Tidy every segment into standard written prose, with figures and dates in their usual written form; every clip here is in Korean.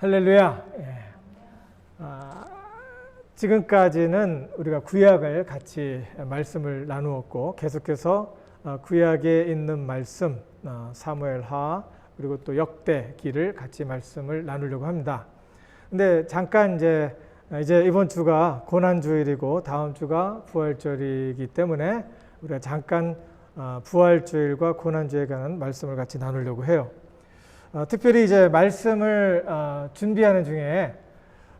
할렐루야. 지금까지는 우리가 구약을 같이 말씀을 나누었고 계속해서 구약에 있는 말씀 사무엘하 그리고 또 역대기를 같이 말씀을 나누려고 합니다. 근데 잠깐 이제 이번 주가 고난주일이고 다음 주가 부활절이기 때문에 우리가 잠깐 부활주일과 고난주일에 관한 말씀을 같이 나누려고 해요. 특별히 이제 말씀을 준비하는 중에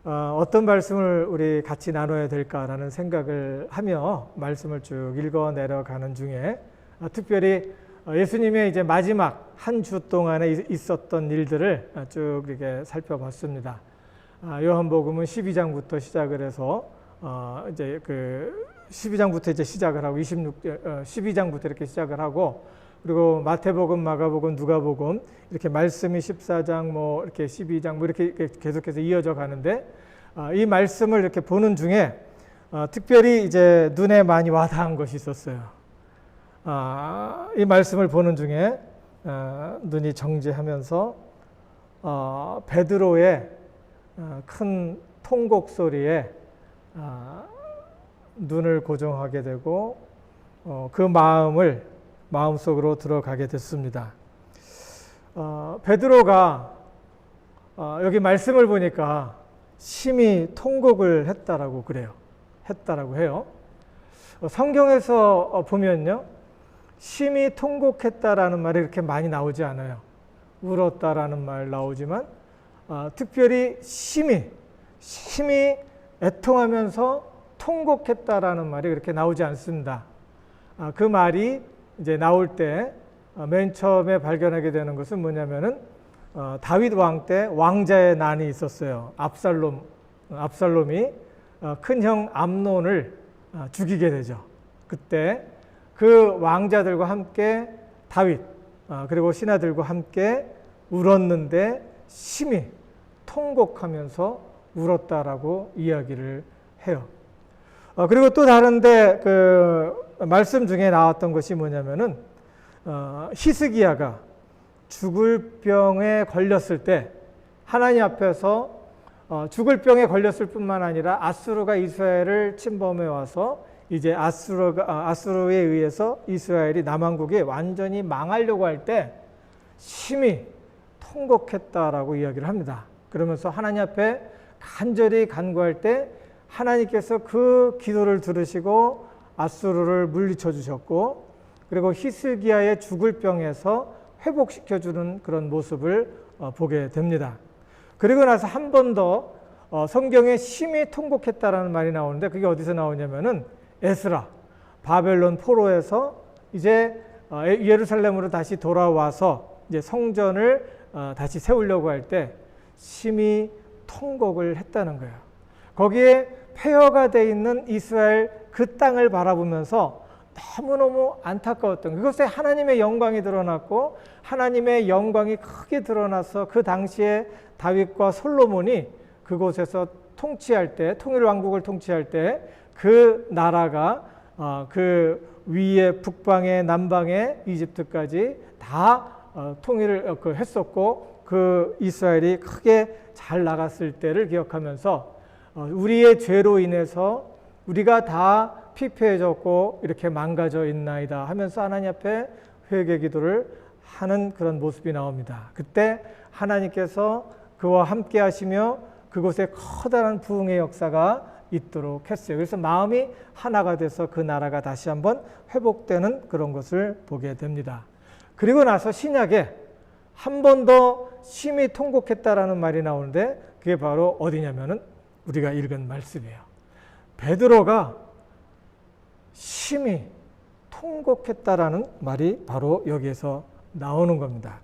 어떤 말씀을 우리 같이 나눠야 될까라는 생각을 하며 말씀을 쭉 읽어 내려가는 중에 특별히 예수님의 이제 마지막 한 주 동안에 있었던 일들을 쭉 이렇게 살펴봤습니다. 요한복음은 12장부터 시작을 해서 이제 그 12장부터 이제 시작을 하고 12장부터 이렇게 시작을 하고 그리고 마태복음, 마가복음, 누가복음 이렇게 말씀이 14장 뭐 이렇게 12장 뭐 이렇게 계속해서 이어져 가는데 이 말씀을 이렇게 보는 중에 특별히 이제 눈에 많이 와닿은 것이 있었어요. 이 말씀을 보는 중에 눈이 정지하면서 베드로의 큰 통곡 소리에 눈을 고정하게 되고 그 마음속으로 들어가게 됐습니다. 베드로가 여기 말씀을 보니까 심히 통곡을 했다라고 해요. 성경에서 보면요, 심히 통곡했다라는 말이 그렇게 많이 나오지 않아요. 울었다라는 말 나오지만 특별히 심히 애통하면서 통곡했다라는 말이 그렇게 나오지 않습니다. 그 말이 이제 나올 때 맨 처음에 발견하게 되는 것은 뭐냐면은 다윗 왕 때 왕자의 난이 있었어요. 압살롬이 큰형 암논을 죽이게 되죠. 그때 그 왕자들과 함께 다윗 그리고 신하들과 함께 울었는데 심히 통곡하면서 울었다라고 이야기를 해요. 그리고 또 다른데 그 말씀 중에 나왔던 것이 뭐냐면은 히스기야가 죽을 병에 걸렸을 때 하나님 앞에서 죽을 병에 걸렸을 뿐만 아니라 아수르가 이스라엘을 침범해 와서 이제 아수르에 의해서 이스라엘이 남왕국이 완전히 망하려고 할 때 심히 통곡했다라고 이야기를 합니다. 그러면서 하나님 앞에 간절히 간구할 때 하나님께서 그 기도를 들으시고 아수르를 물리쳐 주셨고 그리고 히스기야의 죽을 병에서 회복시켜주는 그런 모습을 보게 됩니다. 그리고 나서 한 번 더 성경에 심히 통곡했다라는 말이 나오는데 그게 어디서 나오냐면은 에스라 바벨론 포로에서 이제 예루살렘으로 다시 돌아와서 이제 성전을 다시 세우려고 할 때 심히 통곡을 했다는 거예요. 거기에 폐허가 돼 있는 이스라엘 그 땅을 바라보면서 너무너무 안타까웠던 그것에 하나님의 영광이 드러났고 하나님의 영광이 크게 드러나서 그 당시에 다윗과 솔로몬이 그곳에서 통치할 때 통일왕국을 통치할 때 그 나라가 그 위에 북방에 남방에 이집트까지 다 통일을 했었고 그 이스라엘이 크게 잘 나갔을 때를 기억하면서 우리의 죄로 인해서 우리가 다 피폐해졌고 이렇게 망가져 있나이다 하면서 하나님 앞에 회개 기도를 하는 그런 모습이 나옵니다. 그때 하나님께서 그와 함께 하시며 그곳에 커다란 부흥의 역사가 있도록 했어요. 그래서 마음이 하나가 돼서 그 나라가 다시 한번 회복되는 그런 것을 보게 됩니다. 그리고 나서 신약에 한 번 더 심히 통곡했다라는 말이 나오는데 그게 바로 어디냐면은 우리가 읽은 말씀이에요. 베드로가 심히 통곡했다라는 말이 바로 여기에서 나오는 겁니다.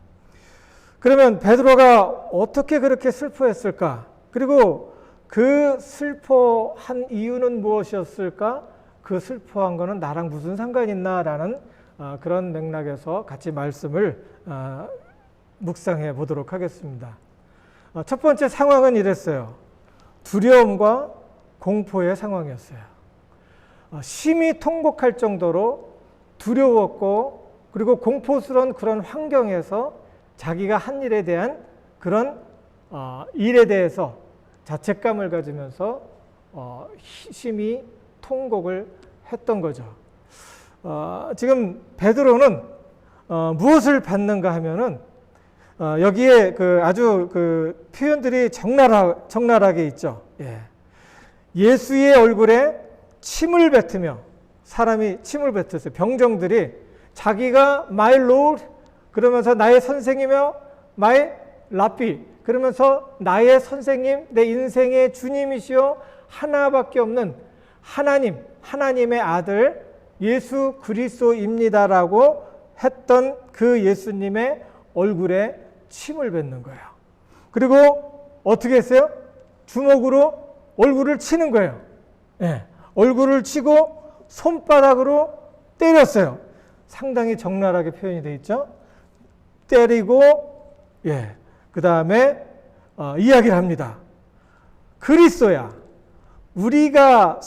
그러면 베드로가 어떻게 그렇게 슬퍼했을까? 그리고 그 슬퍼한 이유는 무엇이었을까? 그 슬퍼한 거는 나랑 무슨 상관이 있나라는 그런 맥락에서 같이 말씀을 묵상해 보도록 하겠습니다. 첫 번째 상황은 이랬어요. 두려움과 공포의 상황이었어요. 심히 통곡할 정도로 두려웠고 그리고 공포스러운 그런 환경에서 자기가 한 일에 대한 그런 일에 대해서 자책감을 가지면서 심히 통곡을 했던 거죠. 지금 베드로는 무엇을 받는가 하면은 여기에 아주 표현들이 적나라하게 있죠. 예수의 얼굴에 침을 뱉으며, 사람이 침을 뱉었어요. 병정들이 자기가 my Lord 그러면서 나의 선생이며 my Rabbi 그러면서 나의 선생님, 내 인생의 주님이시여 하나밖에 없는 하나님의 아들 예수 그리스도입니다라고 했던 그 예수님의 얼굴에 침을 뱉는 거예요. 그리고 어떻게 했어요? 주먹으로 얼굴을 치는 거예요. 얼굴을 치고 손바닥으로 때렸어요. 상당히 적나라하게 표현이 되어 있죠. 때리고 그 다음에 이야기를 합니다. 그리스도야, 우리가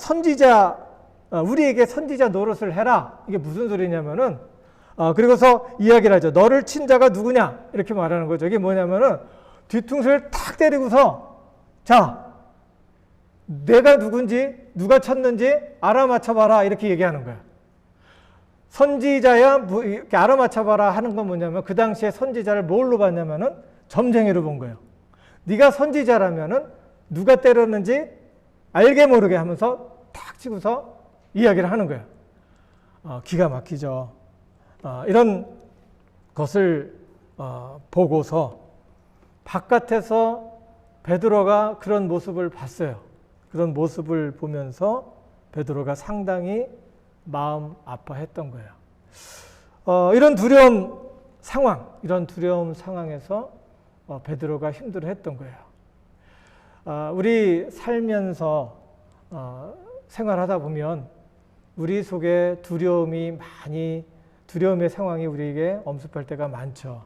우리에게 선지자 노릇을 해라. 이게 무슨 소리냐면은 그리고서 이야기를 하죠. 너를 친 자가 누구냐? 이렇게 말하는 거죠. 이게 뭐냐면은 뒤통수를 탁 때리고서 자, 내가 누군지 누가 쳤는지 알아맞혀봐라 이렇게 얘기하는 거야. 선지자야 이렇게 알아맞혀봐라 하는 건 뭐냐면 그 당시에 선지자를 뭘로 봤냐면은 점쟁이로 본 거예요. 네가 선지자라면은 누가 때렸는지 알게 모르게 하면서 탁 치고서 이야기를 하는 거예요. 기가 막히죠. 이런 것을 보고서 바깥에서 베드로가 그런 모습을 봤어요. 그런 모습을 보면서 베드로가 상당히 마음 아파했던 거예요. 이런 두려운 상황에서 베드로가 힘들어했던 거예요. 우리 살면서 생활하다 보면 우리 속에 두려움의 상황이 우리에게 엄습할 때가 많죠.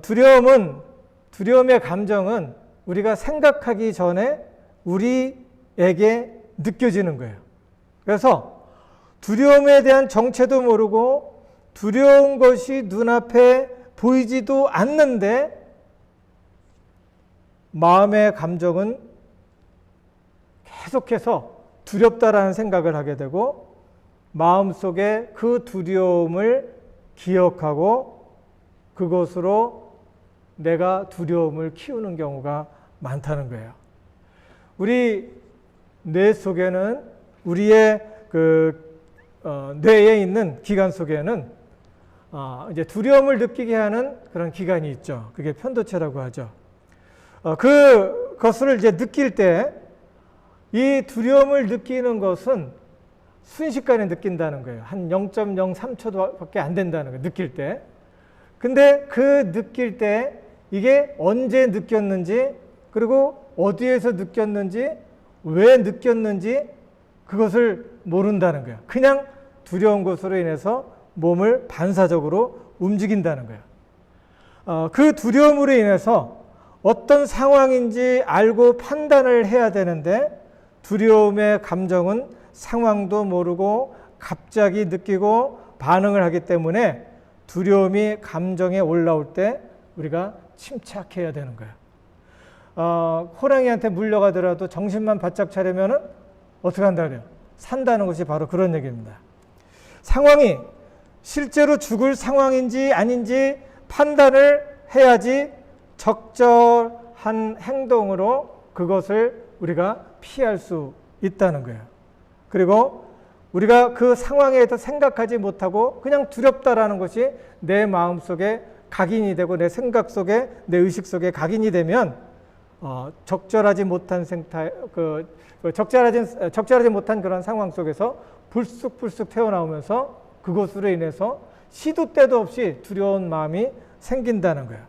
두려움의 감정은 우리가 생각하기 전에 우리에게 느껴지는 거예요. 그래서 두려움에 대한 정체도 모르고 두려운 것이 눈앞에 보이지도 않는데 마음의 감정은 계속해서 두렵다라는 생각을 하게 되고 마음속에 그 두려움을 기억하고 그것으로 내가 두려움을 키우는 경우가 많다는 거예요. 우리 뇌 속에는 우리의 뇌에 있는 기관 속에는 이제 두려움을 느끼게 하는 그런 기관이 있죠. 그게 편도체라고 하죠. 그것을 이제 느낄 때 이 두려움을 느끼는 것은 순식간에 느낀다는 거예요. 한 0.03초밖에 안 된다는 거예요. 느낄 때. 근데 그 느낄 때 이게 언제 느꼈는지 그리고 어디에서 느꼈는지 왜 느꼈는지 그것을 모른다는 거예요. 그냥 두려운 것으로 인해서 몸을 반사적으로 움직인다는 거예요. 그 두려움으로 인해서 어떤 상황인지 알고 판단을 해야 되는데 두려움의 감정은 상황도 모르고 갑자기 느끼고 반응을 하기 때문에 두려움이 감정에 올라올 때 우리가 침착해야 되는 거예요. 호랑이한테 물려가더라도 정신만 바짝 차리면은 어떻게 한다 그래요? 산다는 것이 바로 그런 얘기입니다. 상황이 실제로 죽을 상황인지 아닌지 판단을 해야지 적절한 행동으로 그것을 우리가 피할 수 있다는 거예요. 그리고 우리가 그 상황에 대해서 생각하지 못하고 그냥 두렵다라는 것이 내 마음 속에 각인이 되고 내 생각 속에 내 의식 속에 각인이 되면 적절하지 못한 적절하지 못한 그런 상황 속에서 불쑥불쑥 튀어나오면서 그것으로 인해서 시도 때도 없이 두려운 마음이 생긴다는 거예요.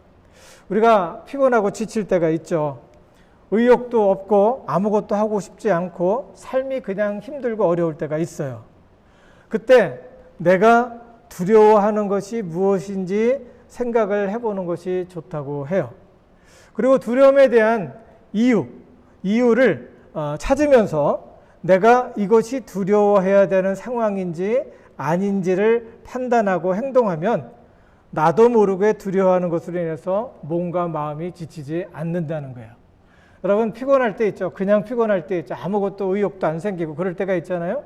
우리가 피곤하고 지칠 때가 있죠. 의욕도 없고 아무것도 하고 싶지 않고 삶이 그냥 힘들고 어려울 때가 있어요. 그때 내가 두려워하는 것이 무엇인지 생각을 해보는 것이 좋다고 해요. 그리고 두려움에 대한 이유를 찾으면서 내가 이것이 두려워해야 되는 상황인지 아닌지를 판단하고 행동하면 나도 모르게 두려워하는 것으로 인해서 몸과 마음이 지치지 않는다는 거예요. 여러분 피곤할 때 있죠. 그냥 피곤할 때 있죠. 아무것도 의욕도 안 생기고 그럴 때가 있잖아요.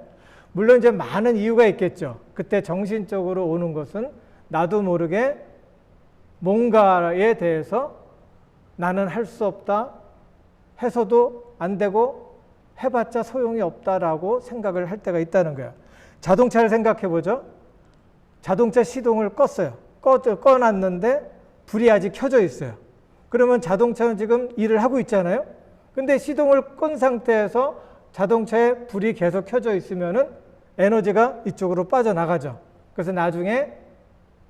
물론 이제 많은 이유가 있겠죠. 그때 정신적으로 오는 것은 나도 모르게 뭔가에 대해서 나는 할 수 없다, 해서도 안 되고 해봤자 소용이 없다라고 생각을 할 때가 있다는 거예요. 자동차를 생각해 보죠. 자동차 시동을 껐어요. 꺼놨는데 불이 아직 켜져 있어요. 그러면 자동차는 지금 일을 하고 있잖아요. 근데 시동을 끈 상태에서 자동차에 불이 계속 켜져 있으면은 에너지가 이쪽으로 빠져나가죠. 그래서 나중에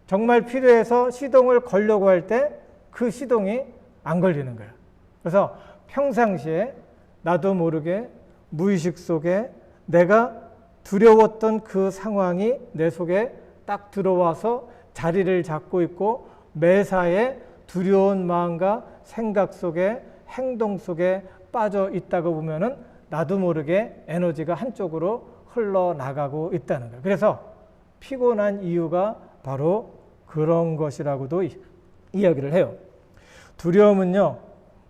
정말 필요해서 시동을 걸려고 할 때 그 시동이 안 걸리는 거예요. 그래서 평상시에 나도 모르게 무의식 속에 내가 두려웠던 그 상황이 내 속에 딱 들어와서 자리를 잡고 있고 매사에 두려운 마음과 생각 속에 행동 속에 빠져 있다고 보면은 나도 모르게 에너지가 한쪽으로 흘러나가고 있다는 거예요. 그래서 피곤한 이유가 바로 그런 것이라고도 이야기를 해요. 두려움은요,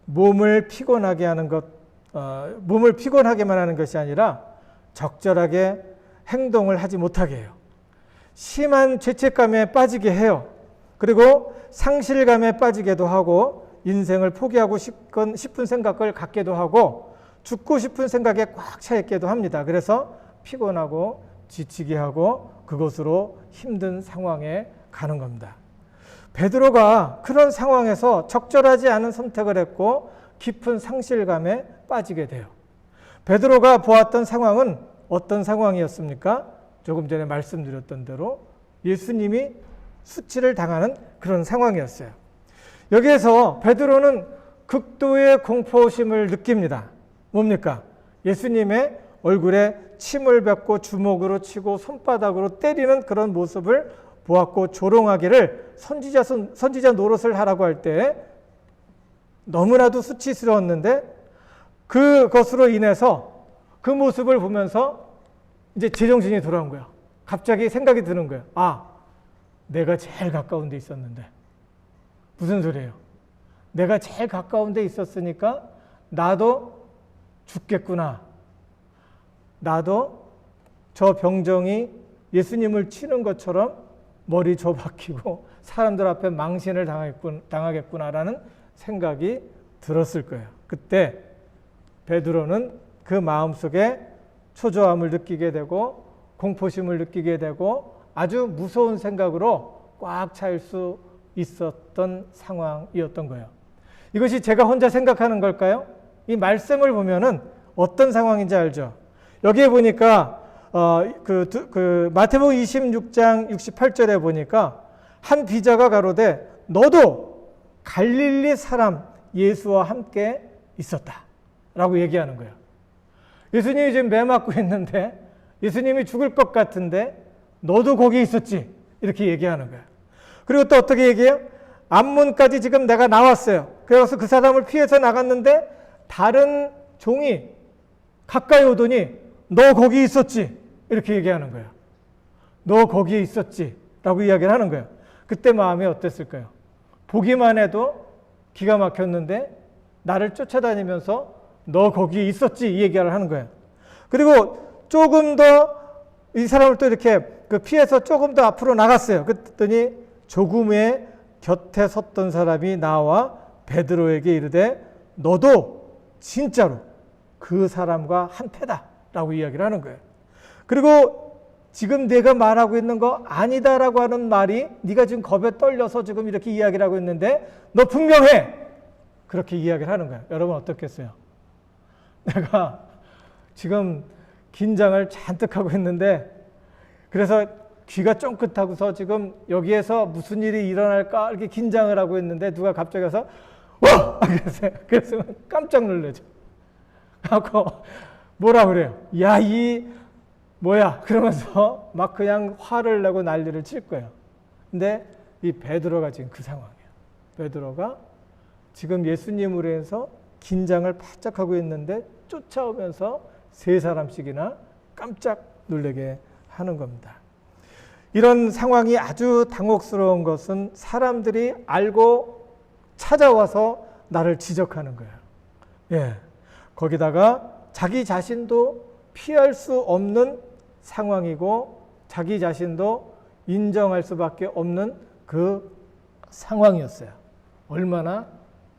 몸을 피곤하게 하는 것, 몸을 피곤하게만 하는 것이 아니라 적절하게 행동을 하지 못하게 해요. 심한 죄책감에 빠지게 해요. 그리고 상실감에 빠지게도 하고 인생을 포기하고 싶은 생각을 갖게도 하고 죽고 싶은 생각에 꽉 차 있게도 합니다. 그래서 피곤하고 지치게 하고 그것으로 힘든 상황에 가는 겁니다. 베드로가 그런 상황에서 적절하지 않은 선택을 했고 깊은 상실감에 빠지게 돼요. 베드로가 보았던 상황은 어떤 상황이었습니까? 조금 전에 말씀드렸던 대로 예수님이 수치를 당하는 그런 상황이었어요. 여기에서 베드로는 극도의 공포심을 느낍니다. 뭡니까? 예수님의 얼굴에 침을 뱉고 주먹으로 치고 손바닥으로 때리는 그런 모습을 보았고 조롱하기를 선지자 노릇을 하라고 할 때 너무나도 수치스러웠는데 그것으로 인해서 그 모습을 보면서 이제 제정신이 돌아온 거야. 갑자기 생각이 드는 거예요. 아, 내가 제일 가까운 데 있었는데. 무슨 소리예요? 내가 제일 가까운 데 있었으니까 나도 죽겠구나. 나도 저 병정이 예수님을 치는 것처럼 머리 조박히고 사람들 앞에 망신을 당하겠구나라는 생각이 들었을 거예요. 그때 베드로는 그 마음속에 초조함을 느끼게 되고 공포심을 느끼게 되고 아주 무서운 생각으로 꽉 차일 수 있었던 상황이었던 거예요. 이것이 제가 혼자 생각하는 걸까요? 이 말씀을 보면은 어떤 상황인지 알죠? 여기에 보니까 마태복음 26장 68절에 보니까 한 비자가 가로되 너도 갈릴리 사람 예수와 함께 있었다 라고 얘기하는 거예요. 예수님이 지금 매 맞고 있는데 예수님이 죽을 것 같은데 너도 거기 있었지 이렇게 얘기하는 거예요. 그리고 또 어떻게 얘기해요? 앞문까지 지금 내가 나왔어요. 그래서 그 사람을 피해서 나갔는데 다른 종이 가까이 오더니 너 거기 있었지 이렇게 얘기하는 거예요. 너 거기에 있었지 라고 이야기를 하는 거예요. 그때 마음이 어땠을까요? 보기만 해도 기가 막혔는데 나를 쫓아다니면서 너 거기에 있었지 이 얘기를 하는 거예요. 그리고 조금 더 이 사람을 또 이렇게 피해서 조금 더 앞으로 나갔어요. 그랬더니 조금의 곁에 섰던 사람이 나와 베드로에게 이르되 너도 진짜로 그 사람과 한패다 라고 이야기를 하는 거예요. 그리고 지금 내가 말하고 있는 거 아니다라고 하는 말이 네가 지금 겁에 떨려서 지금 이렇게 이야기를 하고 있는데 너 분명해! 그렇게 이야기를 하는 거예요. 여러분 어떻겠어요? 내가 지금 긴장을 잔뜩 하고 있는데 그래서 귀가 쫑긋하고서 지금 여기에서 무슨 일이 일어날까 이렇게 긴장을 하고 있는데 누가 갑자기 와서 와! 그래서 깜짝 놀라죠. 하고 뭐라 그래요? 야, 이 뭐야? 그러면서 막 그냥 화를 내고 난리를 칠 거예요. 근데 이 베드로가 지금 그 상황이에요. 베드로가 지금 예수님으로 해서 긴장을 바짝 하고 있는데 쫓아오면서 세 사람씩이나 깜짝 놀라게 하는 겁니다. 이런 상황이 아주 당혹스러운 것은 사람들이 알고 찾아와서 나를 지적하는 거예요. 예. 거기다가 자기 자신도 피할 수 없는 상황이고 자기 자신도 인정할 수밖에 없는 그 상황이었어요. 얼마나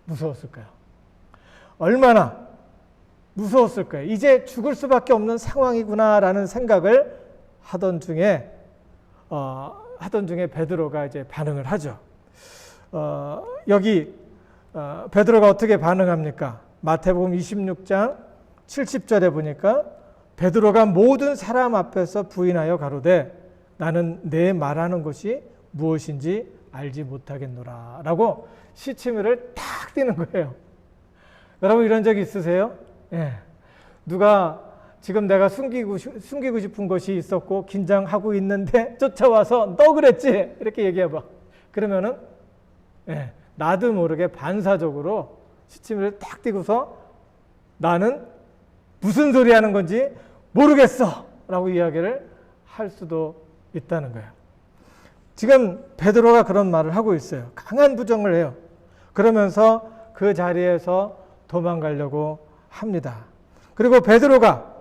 무서웠을까요? 얼마나 무서웠을까요? 이제 죽을 수밖에 없는 상황이구나라는 생각을 하던 중에 베드로가 이제 반응을 하죠. 여기 베드로가 어떻게 반응합니까? 마태복음 26장 70절에 보니까 베드로가 모든 사람 앞에서 부인하여 가로되 나는 내 말하는 것이 무엇인지 알지 못하겠노라 라고 시치미를 탁 띄는 거예요. 여러분 이런 적 있으세요? 예. 누가 지금 내가 숨기고 싶은 것이 있었고 긴장하고 있는데 쫓아와서 너 그랬지? 이렇게 얘기해봐. 그러면은 예, 나도 모르게 반사적으로 시치미를 딱 띄고서 나는 무슨 소리 하는 건지 모르겠어 라고 이야기를 할 수도 있다는 거예요. 지금 베드로가 그런 말을 하고 있어요. 강한 부정을 해요. 그러면서 그 자리에서 도망가려고 합니다. 그리고 베드로가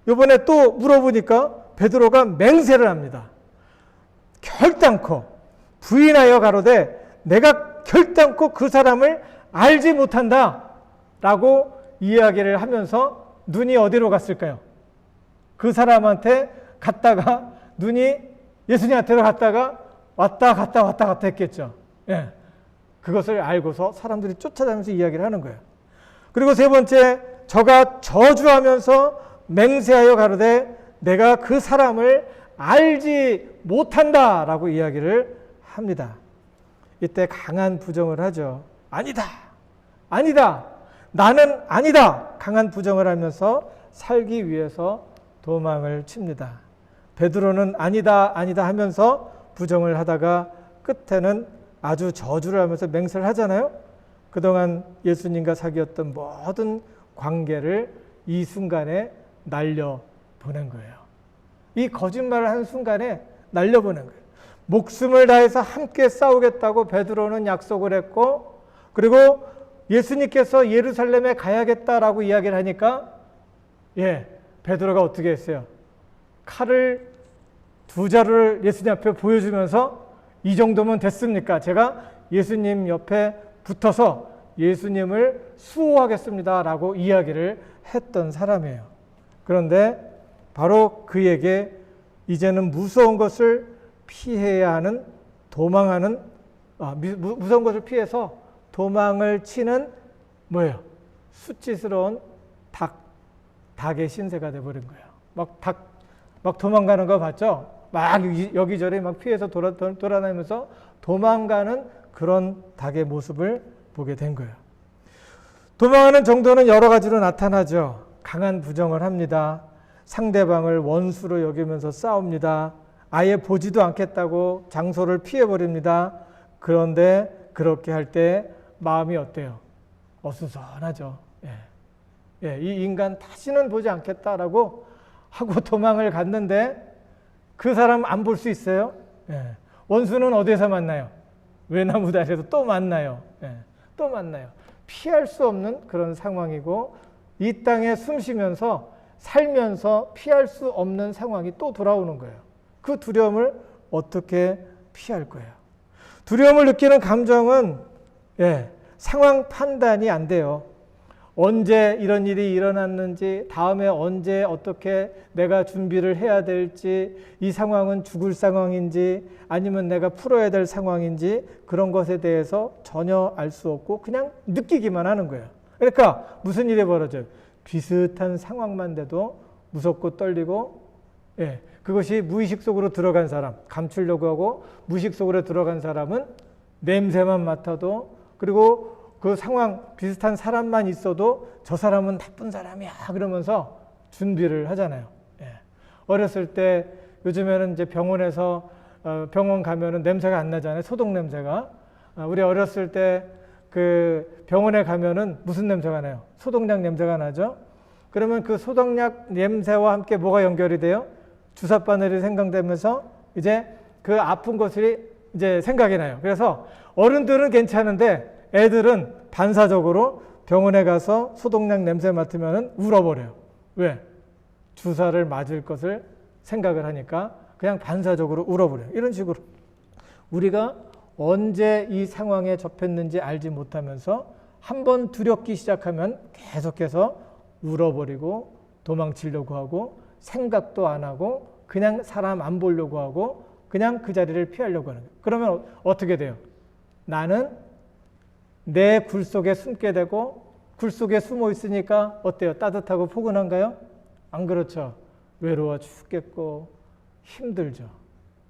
이번에 또 물어보니까 베드로가 맹세를 합니다. 결단코 부인하여 가로되 내가 결단코 그 사람을 알지 못한다 라고 이야기를 하면서 눈이 어디로 갔을까요? 그 사람한테 갔다가 눈이 예수님한테로 갔다가 왔다 갔다 했겠죠. 예. 그것을 알고서 사람들이 쫓아다니면서 이야기를 하는 거예요. 그리고 세 번째, 저가 저주하면서 맹세하여 가로되 내가 그 사람을 알지 못한다 라고 이야기를 합니다. 이때 강한 부정을 하죠. 아니다. 나는 아니다. 강한 부정을 하면서 살기 위해서 도망을 칩니다. 베드로는 아니다 하면서 부정을 하다가 끝에는 아주 저주를 하면서 맹세를 하잖아요. 그동안 예수님과 사귀었던 모든 관계를 이 순간에 날려보낸 거예요. 이 거짓말을 한 순간에 날려보낸 거예요. 목숨을 다해서 함께 싸우겠다고 베드로는 약속을 했고, 그리고 예수님께서 예루살렘에 가야겠다라고 이야기를 하니까 베드로가 어떻게 했어요? 칼을 두 자루를 예수님 앞에 보여주면서 이 정도면 됐습니까? 제가 예수님 옆에 붙어서 예수님을 수호하겠습니다 라고 이야기를 했던 사람이에요. 그런데 바로 그에게 이제는 무서운 것을 피해야 하는 무서운 것을 피해서 도망을 치는 뭐예요? 수치스러운 닭의 신세가 돼버린 거예요. 막 도망가는 거 봤죠? 막 여기저기 막 피해서 돌아다니면서 도망가는 그런 닭의 모습을 보게 된 거예요. 도망하는 정도는 여러 가지로 나타나죠. 강한 부정을 합니다. 상대방을 원수로 여기면서 싸웁니다. 아예 보지도 않겠다고 장소를 피해버립니다. 그런데 그렇게 할 때 마음이 어때요? 어수선하죠. 이 인간 다시는 보지 않겠다라고 하고 도망을 갔는데 그 사람 안 볼 수 있어요? 원수는 어디에서 만나요? 외나무 다리에서 또 만나요. 또 만나요. 피할 수 없는 그런 상황이고 이 땅에 숨 쉬면서 살면서 피할 수 없는 상황이 또 돌아오는 거예요. 그 두려움을 어떻게 피할 거예요? 두려움을 느끼는 감정은 상황 판단이 안 돼요. 언제 이런 일이 일어났는지, 다음에 언제 어떻게 내가 준비를 해야 될지, 이 상황은 죽을 상황인지 아니면 내가 풀어야 될 상황인지 그런 것에 대해서 전혀 알 수 없고 그냥 느끼기만 하는 거예요. 그러니까 무슨 일이 벌어져요? 비슷한 상황만 돼도 무섭고 떨리고 그것이 무의식 속으로 들어간 사람, 감추려고 하고 무의식 속으로 들어간 사람은 냄새만 맡아도, 그리고 그 상황 비슷한 사람만 있어도 저 사람은 나쁜 사람이야 그러면서 준비를 하잖아요. 어렸을 때 요즘에는 이제 병원에서 병원 가면은 냄새가 안 나잖아요. 소독 냄새가. 우리 어렸을 때 그 병원에 가면은 무슨 냄새가 나요? 소독약 냄새가 나죠. 그러면 그 소독약 냄새와 함께 뭐가 연결이 돼요? 주사 바늘이 생성되면서 이제 그 아픈 것이 이제 생각이 나요. 그래서 어른들은 괜찮은데 애들은 반사적으로 병원에 가서 소독약 냄새 맡으면 울어버려요. 왜? 주사를 맞을 것을 생각을 하니까 그냥 반사적으로 울어버려요. 이런 식으로 우리가 언제 이 상황에 접했는지 알지 못하면서 한번 두렵기 시작하면 계속해서 울어버리고 도망치려고 하고 생각도 안 하고 그냥 사람 안 보려고 하고 그냥 그 자리를 피하려고 하는 거예요. 그러면 어떻게 돼요? 나는 내 굴 속에 숨게 되고 굴 속에 숨어 있으니까 어때요? 따뜻하고 포근한가요? 안 그렇죠. 외로워 죽겠고 힘들죠.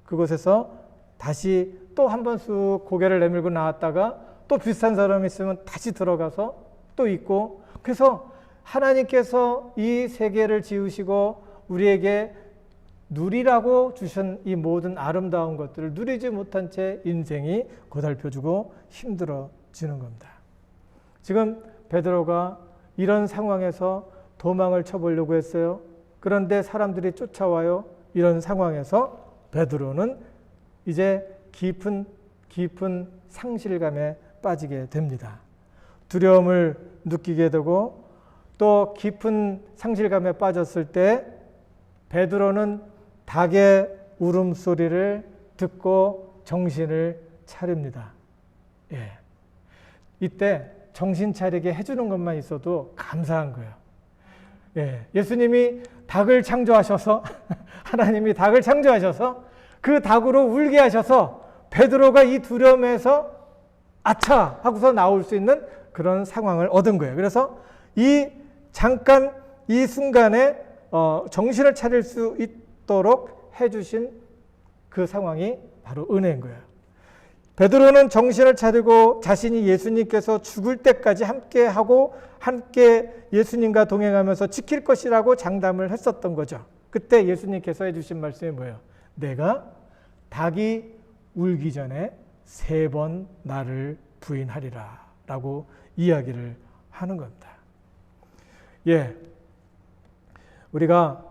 그곳에서 다시 또 한 번 쑥 고개를 내밀고 나왔다가 또 비슷한 사람이 있으면 다시 들어가서 또 있고, 그래서 하나님께서 이 세계를 지으시고 우리에게 누리라고 주신 이 모든 아름다운 것들을 누리지 못한 채 인생이 고달펴주고 힘들어지는 겁니다. 지금 베드로가 이런 상황에서 도망을 쳐보려고 했어요. 그런데 사람들이 쫓아와요. 이런 상황에서 베드로는 이제 깊은 상실감에 빠지게 됩니다. 두려움을 느끼게 되고 또 깊은 상실감에 빠졌을 때 베드로는 닭의 울음소리를 듣고 정신을 차립니다. 예. 이때 정신 차리게 해주는 것만 있어도 감사한 거예요. 예. 예수님이 닭을 창조하셔서 하나님이 닭을 창조하셔서 그 닭으로 울게 하셔서 베드로가 이 두려움에서 아차 하고서 나올 수 있는 그런 상황을 얻은 거예요. 그래서 잠깐 이 순간에 정신을 차릴 수 있도록 해주신 그 상황이 바로 은혜인 거예요. 베드로는 정신을 차리고 자신이 예수님께서 죽을 때까지 함께 예수님과 동행하면서 지킬 것이라고 장담을 했었던 거죠. 그때 예수님께서 해주신 말씀이 뭐예요? 내가 닭이 울기 전에 3번 나를 부인하리라 라고 이야기를 하는 겁니다. 예, 우리가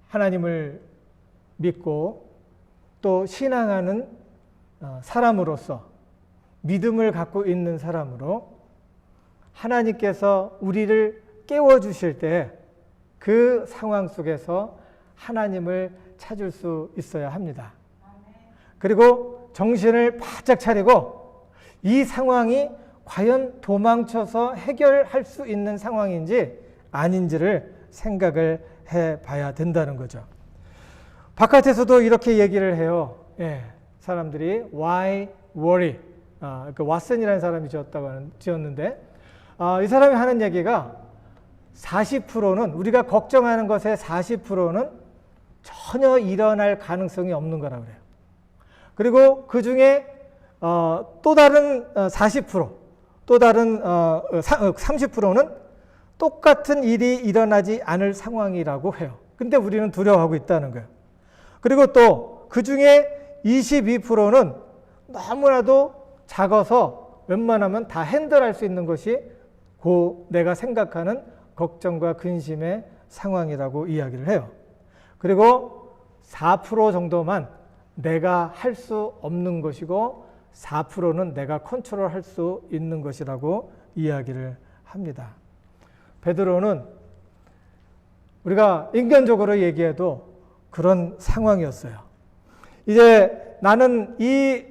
하나님을 믿고 또 신앙하는 사람으로서, 믿음을 갖고 있는 사람으로 하나님께서 우리를 깨워주실 때 그 상황 속에서 하나님을 찾을 수 있어야 합니다. 그리고 정신을 바짝 차리고 이 상황이 과연 도망쳐서 해결할 수 있는 상황인지 아닌지를 생각을 해봐야 된다는 거죠. 바깥에서도 이렇게 얘기를 해요. 예, 사람들이 why worry? 왓슨이라는 사람이 지었는데 이 사람이 하는 얘기가 40%는 우리가 걱정하는 것의 40%는 전혀 일어날 가능성이 없는 거라고 그래요. 그리고 그 중에 또 다른 40%, 또 다른 30%는 똑같은 일이 일어나지 않을 상황이라고 해요. 근데 우리는 두려워하고 있다는 거예요. 그리고 또 그 중에 22%는 너무나도 작아서 웬만하면 다 핸들할 수 있는 것이 내가 생각하는 걱정과 근심의 상황이라고 이야기를 해요. 그리고 4% 정도만 내가 할 수 없는 것이고 4%는 내가 컨트롤할 수 있는 것이라고 이야기를 합니다. 베드로는 우리가 인간적으로 얘기해도 그런 상황이었어요. 이제 나는 이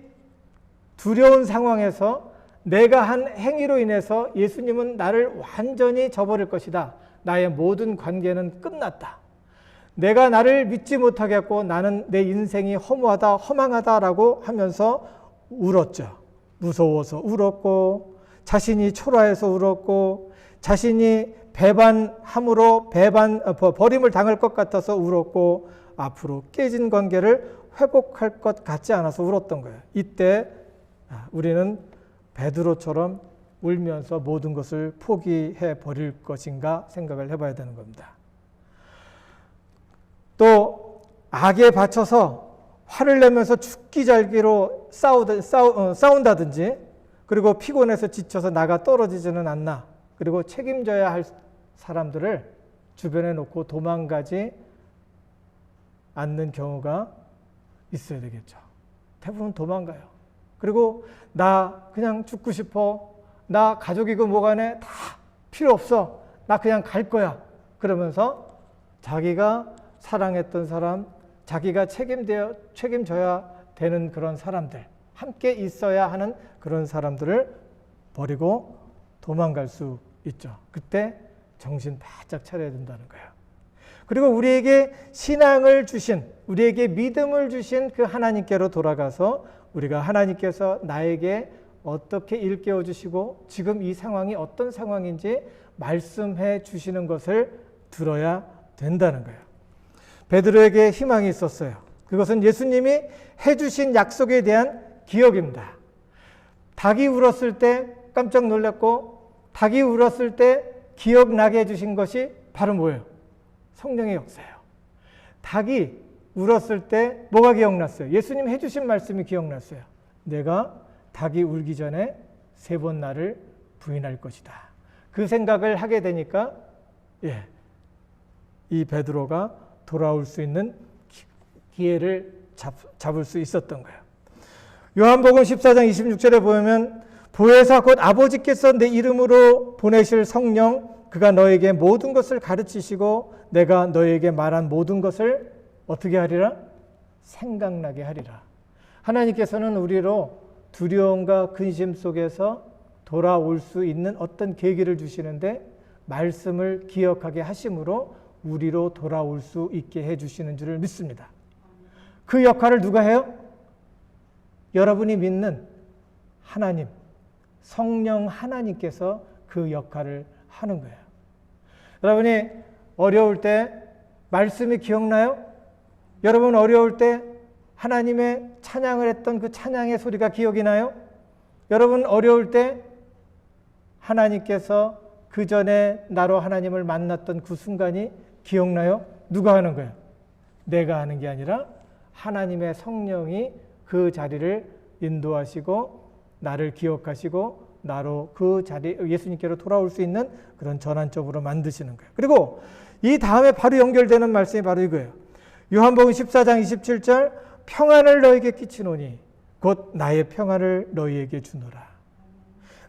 두려운 상황에서 내가 한 행위로 인해서 예수님은 나를 완전히 저버릴 것이다. 나의 모든 관계는 끝났다. 내가 나를 믿지 못하겠고 나는 내 인생이 허무하다, 허망하다라고 하면서 울었죠. 무서워서 울었고, 자신이 초라해서 울었고, 자신이 배반함으로 버림을 당할 것 같아서 울었고, 앞으로 깨진 관계를 회복할 것 같지 않아서 울었던 거예요. 이때 우리는 베드로처럼 울면서 모든 것을 포기해 버릴 것인가 생각을 해봐야 되는 겁니다. 또 악에 바쳐서 화를 내면서 죽기 살기로 싸운다든지, 그리고 피곤해서 지쳐서 나가 떨어지지는 않나, 그리고 책임져야 할 사람들을 주변에 놓고 도망가지 않는 경우가 있어야 되겠죠. 대부분 도망가요. 그리고 나 그냥 죽고 싶어. 나 가족이고 뭐간에 다 필요 없어. 나 그냥 갈 거야. 그러면서 자기가 사랑했던 사람, 자기가 책임져야 되는 그런 사람들, 함께 있어야 하는 그런 사람들을 버리고 도망갈 수 있죠. 그때 정신 바짝 차려야 된다는 거예요. 그리고 우리에게 신앙을 주신, 우리에게 믿음을 주신 그 하나님께로 돌아가서 우리가 하나님께서 나에게 어떻게 일깨워 주시고 지금 이 상황이 어떤 상황인지 말씀해 주시는 것을 들어야 된다는 거예요. 베드로에게 희망이 있었어요. 그것은 예수님이 해주신 약속에 대한 기억입니다. 닭이 울었을 때 깜짝 놀랐고 닭이 울었을 때 기억나게 해주신 것이 바로 뭐예요? 성령의 역사예요. 닭이 울었을 때 뭐가 기억났어요? 예수님 해주신 말씀이 기억났어요. 내가 닭이 울기 전에 3번 나를 부인할 것이다. 그 생각을 하게 되니까 이 베드로가 돌아올 수 있는 기회를 잡을 수 있었던 거예요. 요한복음 14장 26절에 보면 보혜사 곧 아버지께서 내 이름으로 보내실 성령 그가 너에게 모든 것을 가르치시고 내가 너에게 말한 모든 것을 어떻게 하리라? 생각나게 하리라. 하나님께서는 우리로 두려움과 근심 속에서 돌아올 수 있는 어떤 계기를 주시는데 말씀을 기억하게 하심으로 우리로 돌아올 수 있게 해주시는 줄을 믿습니다. 그 역할을 누가 해요? 여러분이 믿는 하나님, 성령 하나님께서 그 역할을 하는 거예요. 여러분이 어려울 때 말씀이 기억나요? 여러분 어려울 때 하나님의 찬양을 했던 그 찬양의 소리가 기억이 나요? 여러분 어려울 때 하나님께서 그 전에 나로 하나님을 만났던 그 순간이 기억나요? 누가 하는 거예요? 내가 하는 게 아니라 하나님의 성령이 그 자리를 인도하시고 나를 기억하시고 나로 그 자리 예수님께로 돌아올 수 있는 그런 전환점으로 만드시는 거예요. 그리고 이 다음에 바로 연결되는 말씀이 바로 이거예요. 요한복음 14장 27절 평안을 너에게 끼치노니 곧 나의 평안을 너희에게 주노라.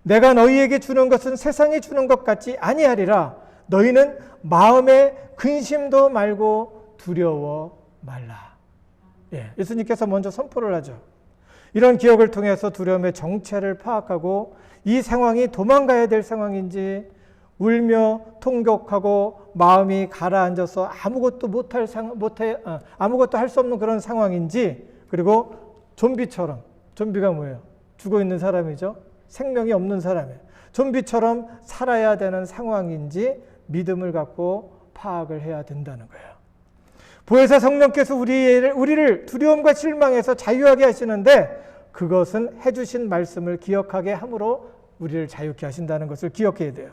내가 너희에게 주는 것은 세상이 주는 것 같지 아니하리라. 너희는 마음에 근심도 말고 두려워 말라. 예수님께서 먼저 선포를 하죠. 이런 기억을 통해서 두려움의 정체를 파악하고 이 상황이 도망가야 될 상황인지 울며 통곡하고 마음이 가라앉아서 아무것도 아무것도 할 수 없는 그런 상황인지 그리고 좀비처럼 좀비가 뭐예요? 죽어 있는 사람이죠. 생명이 없는 사람이에요. 좀비처럼 살아야 되는 상황인지 믿음을 갖고 파악을 해야 된다는 거예요. 보혜사 성령께서 우리를 두려움과 실망에서 자유하게 하시는데 그것은 해주신 말씀을 기억하게 함으로 우리를 자유케 하신다는 것을 기억해야 돼요.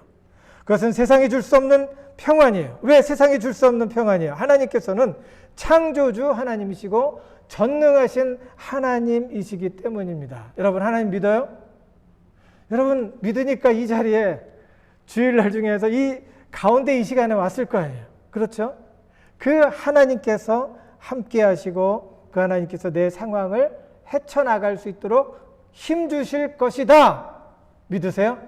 그것은 세상이 줄 수 없는 평안이에요. 왜 세상이 줄 수 없는 평안이에요? 하나님께서는 창조주 하나님이시고 전능하신 하나님이시기 때문입니다. 여러분 하나님 믿어요? 여러분 믿으니까 이 자리에 주일날 중에서 이 가운데 이 시간에 왔을 거 아니에요. 그렇죠? 그 하나님께서 함께 하시고 그 하나님께서 내 상황을 헤쳐나갈 수 있도록 힘주실 것이다. 믿으세요?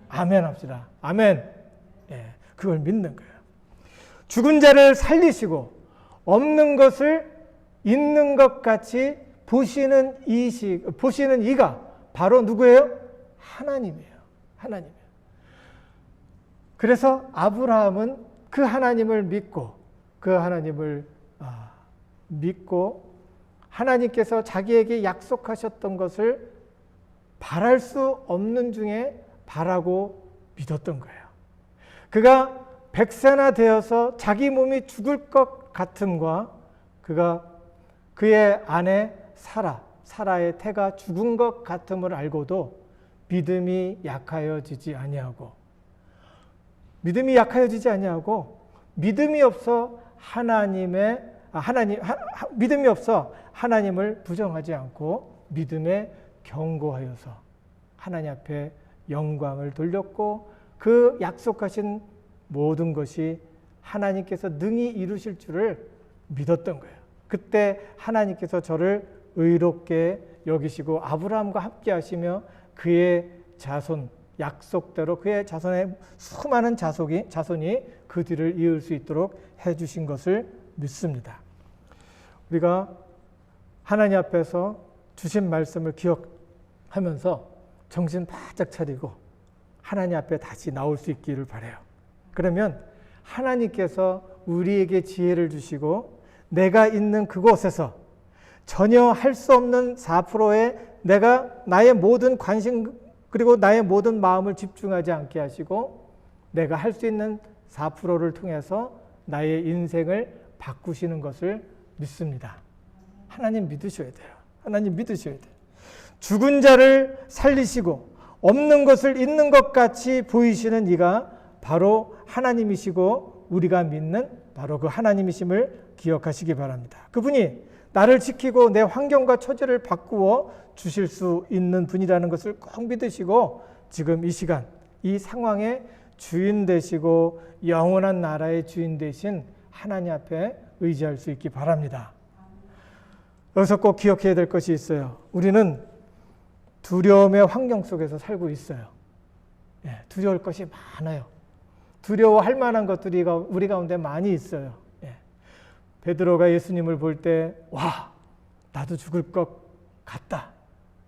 아멘 합시다. 아멘. 그걸 믿는 거예요. 죽은 자를 살리시고 없는 것을 있는 것 같이 보시는 이가 바로 누구예요? 하나님이에요. 하나님이에요. 그래서 아브라함은 그 하나님을 믿고 하나님께서 자기에게 약속하셨던 것을 바랄 수 없는 중에 바라고 믿었던 거예요. 그가 백세나 되어서 자기 몸이 죽을 것 같음과 그의 아내 사라의 태가 죽은 것 같음을 알고도 믿음이 약하여지지 아니하고 믿음이 없어 하나님을 부정하지 않고 믿음에 견고하여서 하나님 앞에 영광을 돌렸고 그 약속하신 모든 것이 하나님께서 능히 이루실 줄을 믿었던 거예요. 그때 하나님께서 저를 의롭게 여기시고 아브라함과 함께 하시며 그의 자손, 약속대로 그의 자손의 수많은 자손이 그 뒤를 이을 수 있도록 해주신 것을 믿습니다. 우리가 하나님 앞에서 주신 말씀을 기억하면서 정신 바짝 차리고 하나님 앞에 다시 나올 수 있기를 바라요. 그러면 하나님께서 우리에게 지혜를 주시고 내가 있는 그곳에서 전혀 할 수 없는 4%에 내가 나의 모든 관심 그리고 나의 모든 마음을 집중하지 않게 하시고 내가 할 수 있는 4%를 통해서 나의 인생을 바꾸시는 것을 믿습니다. 하나님 믿으셔야 돼요. 하나님 믿으셔야 돼요. 죽은 자를 살리시고 없는 것을 있는 것 같이 보이시는 이가 바로 하나님이시고 우리가 믿는 바로 그 하나님이심을 기억하시기 바랍니다. 그분이 나를 지키고 내 환경과 처지를 바꾸어 주실 수 있는 분이라는 것을 꼭 믿으시고 지금 이 시간 이 상황의 주인 되시고 영원한 나라의 주인 되신 하나님 앞에 의지할 수 있기 바랍니다. 여기서 꼭 기억해야 될 것이 있어요. 우리는 두려움의 환경 속에서 살고 있어요. 두려울 것이 많아요. 두려워할 만한 것들이 우리 가운데 많이 있어요. 베드로가 예수님을 볼 때 와, 나도 죽을 것 같다.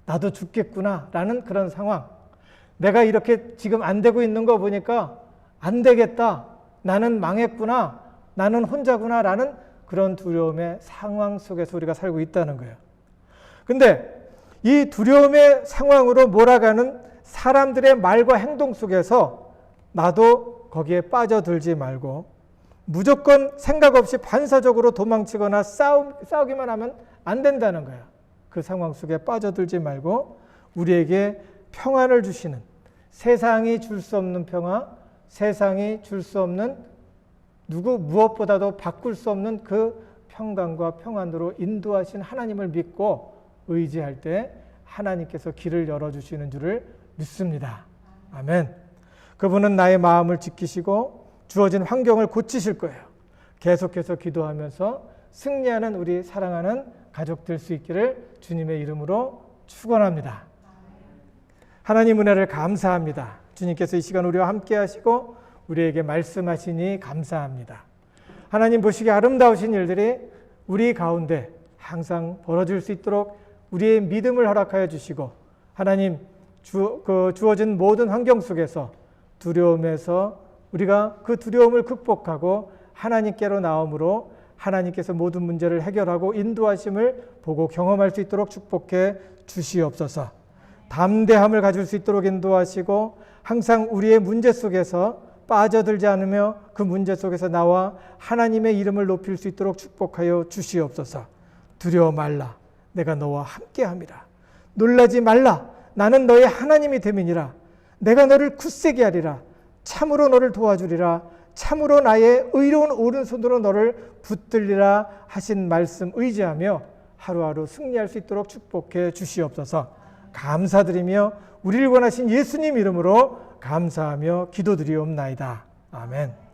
나도 죽겠구나 라는 그런 상황. 내가 이렇게 지금 안 되고 있는 거 보니까 안 되겠다. 나는 망했구나. 나는 혼자구나 라는 그런 두려움의 상황 속에서 우리가 살고 있다는 거예요. 근데 이 두려움의 상황으로 몰아가는 사람들의 말과 행동 속에서 나도 거기에 빠져들지 말고 무조건 생각 없이 반사적으로 도망치거나 싸우기만 하면 안 된다는 거예요. 그 상황 속에 빠져들지 말고 우리에게 평안을 주시는 세상이 줄 수 없는 평화, 세상이 줄 수 없는 무엇보다도 바꿀 수 없는 그 평강과 평안으로 인도하신 하나님을 믿고 의지할 때 하나님께서 길을 열어주시는 줄을 믿습니다. 아멘. 그분은 나의 마음을 지키시고 주어진 환경을 고치실 거예요. 계속해서 기도하면서 승리하는 우리 사랑하는 가족 될 수 있기를 주님의 이름으로 축원합니다. 하나님 은혜를 감사합니다. 주님께서 이 시간 우리와 함께 하시고 우리에게 말씀하시니 감사합니다. 하나님 보시기에 아름다우신 일들이 우리 가운데 항상 벌어질 수 있도록 우리의 믿음을 허락하여 주시고 하나님 주어진 모든 환경 속에서 두려움에서 우리가 그 두려움을 극복하고 하나님께로 나옴으로 하나님께서 모든 문제를 해결하고 인도하심을 보고 경험할 수 있도록 축복해 주시옵소서. 담대함을 가질 수 있도록 인도하시고 항상 우리의 문제 속에서 빠져들지 않으며 그 문제 속에서 나와 하나님의 이름을 높일 수 있도록 축복하여 주시옵소서. 두려워 말라. 내가 너와 함께함이라. 놀라지 말라. 나는 너의 하나님이 됨이니라. 내가 너를 굳세게 하리라. 참으로 너를 도와주리라. 참으로 나의 의로운 오른손으로 너를 붙들리라 하신 말씀 의지하며 하루하루 승리할 수 있도록 축복해 주시옵소서. 감사드리며 우리를 원하신 예수님 이름으로 감사하며 기도드리옵나이다. 아멘.